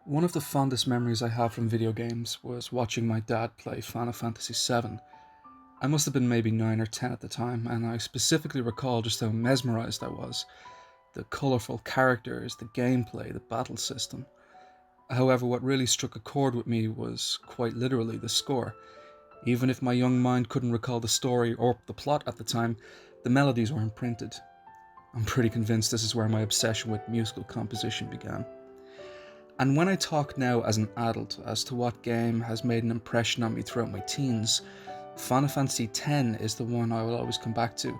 One of the fondest memories I have from video games was watching my dad play Final Fantasy VII. I must have been maybe 9 or 10 at the time, and I specifically recall just how mesmerized I was. The colourful characters, the gameplay, the battle system. However, what really struck a chord with me was quite literally the score. Even if my young mind couldn't recall the story or the plot at the time, the melodies were imprinted. I'm pretty convinced this is where my obsession with musical composition began. And when I talk now as an adult as to what game has made an impression on me throughout my teens, Final Fantasy X is the one I will always come back to.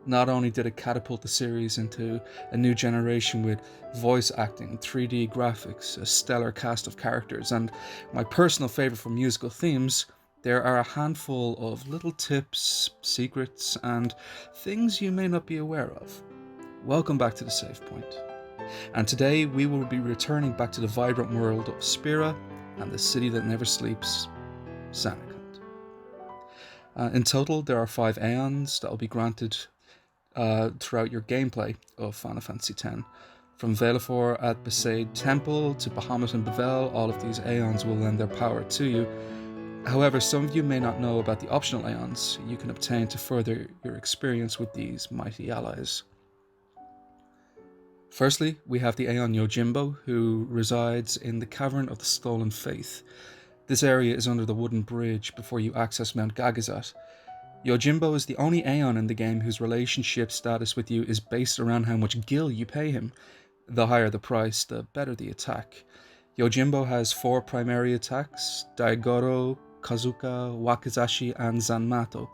Not only did it catapult the series into a new generation with voice acting, 3D graphics, a stellar cast of characters, and my personal favourite for musical themes, there are a handful of little tips, secrets, and things you may not be aware of. Welcome back to the Save Point. And today we will be returning back to the vibrant world of Spira and the city that never sleeps, Samarkand. In total, there are 5 Aeons that will be granted throughout your gameplay of Final Fantasy X. From Velafor at Besaid Temple to Bahamut and Bevel, all of these Aeons will lend their power to you. However, some of you may not know about the optional Aeons you can obtain to further your experience with these mighty allies. Firstly, we have the Aeon Yojimbo, who resides in the Cavern of the Stolen Faith. This area is under the wooden bridge before you access Mount Gagazat. Yojimbo is the only Aeon in the game whose relationship status with you is based around how much gil you pay him. The higher the price, the better the attack. Yojimbo has 4 primary attacks: Daigoro, Kazuka, Wakizashi, and Zanmato.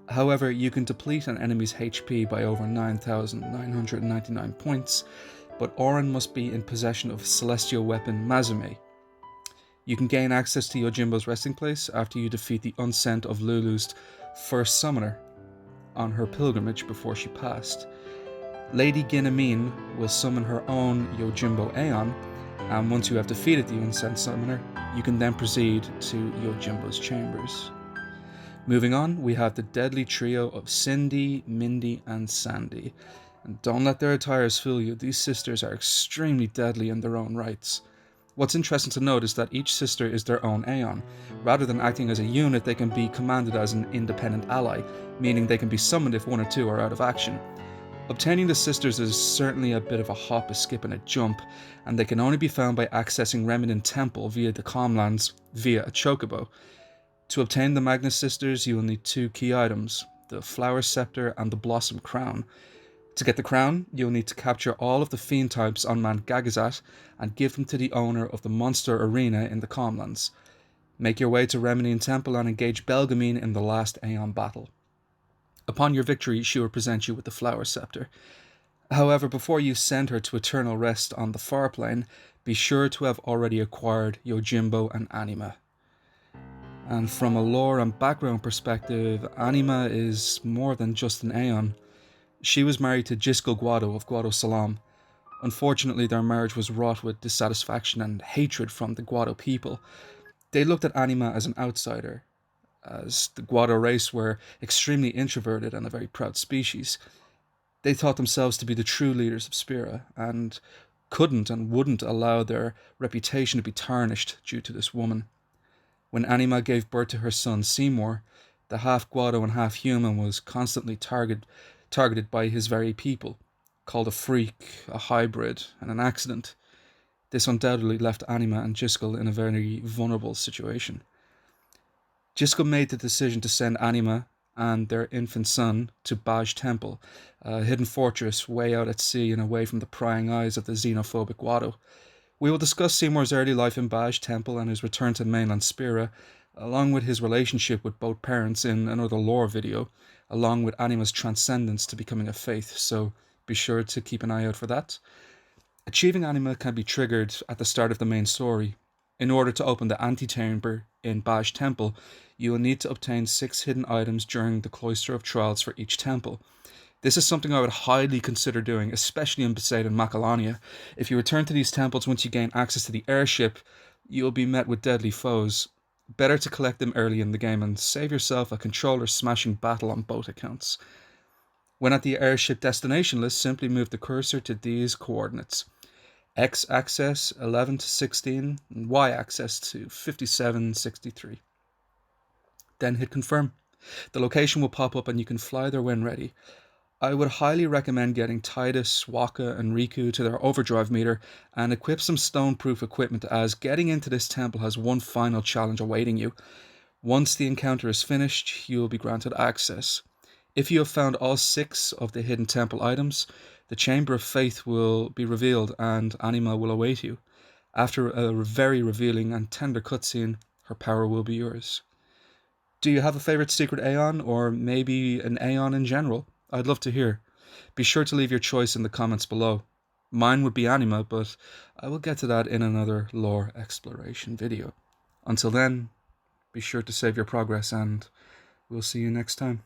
However, you can deplete an enemy's HP by over 9,999 points, but Auron must be in possession of celestial weapon Mazume. You can gain access to Yojimbo's resting place after you defeat the Unsent of Lulu's first summoner on her pilgrimage before she passed. Lady Ginamine will summon her own Yojimbo Aeon, and once you have defeated the Unsent summoner, you can then proceed to Yojimbo's chambers. Moving on, we have the deadly trio of Cindy, Mindy, and Sandy. And don't let their attires fool you, these sisters are extremely deadly in their own rights. What's interesting to note is that each sister is their own Aeon. Rather than acting as a unit, they can be commanded as an independent ally, meaning they can be summoned if 1 or 2 are out of action. Obtaining the sisters is certainly a bit of a hop, a skip, and a jump, and they can only be found by accessing Remnant Temple via the Calmlands via a chocobo. To obtain the Magnus Sisters, you will need 2 key items, the Flower Scepter and the Blossom Crown. To get the crown, you will need to capture all of the fiend types on Mount Gagazat and give them to the owner of the Monster Arena in the Calmlands. Make your way to Remnant Temple and engage Belgamine in the last Aeon battle. Upon your victory, she will present you with the Flower Scepter. However, before you send her to eternal rest on the far plane, be sure to have already acquired Yojimbo and Anima. And from a lore and background perspective, Anima is more than just an Aeon. She was married to Jiskel Guado of Guado Salam. Unfortunately, their marriage was wrought with dissatisfaction and hatred from the Guado people. They looked at Anima as an outsider, as the Guado race were extremely introverted and a very proud species. They thought themselves to be the true leaders of Spira, and couldn't and wouldn't allow their reputation to be tarnished due to this woman. When Anima gave birth to her son Seymour, the half Guado and half human was constantly targeted by his very people, called a freak, a hybrid, and an accident. This undoubtedly left Anima and Jiskel in a very vulnerable situation. Jiskel made the decision to send Anima and their infant son to Baj Temple, a hidden fortress way out at sea and away from the prying eyes of the xenophobic Guado. We will discuss Seymour's early life in Baj Temple and his return to mainland Spira, along with his relationship with both parents in another lore video, along with Anima's transcendence to becoming a faith, so be sure to keep an eye out for that. Achieving Anima can be triggered at the start of the main story. In order to open the antechamber in Baj Temple, you will need to obtain 6 hidden items during the Cloister of Trials for each temple. This is something I would highly consider doing, especially in Besaid and Macalania. If you return to these temples once you gain access to the airship, you will be met with deadly foes. Better to collect them early in the game and save yourself a controller smashing battle on both accounts. When at the airship destination list, simply move the cursor to these coordinates. X access 11 to 16, and Y access to 5763. Then hit confirm. The location will pop up and you can fly there when ready. I would highly recommend getting Titus, Waka, and Riku to their overdrive meter and equip some stone-proof equipment, as getting into this temple has one final challenge awaiting you. Once the encounter is finished, you will be granted access. If you have found all 6 of the hidden temple items, the Chamber of Faith will be revealed and Anima will await you. After a very revealing and tender cutscene, her power will be yours. Do you have a favorite secret Aeon, or maybe an Aeon in general? I'd love to hear. Be sure to leave your choice in the comments below. Mine would be Anima, but I will get to that in another lore exploration video. Until then, be sure to save your progress, and we'll see you next time.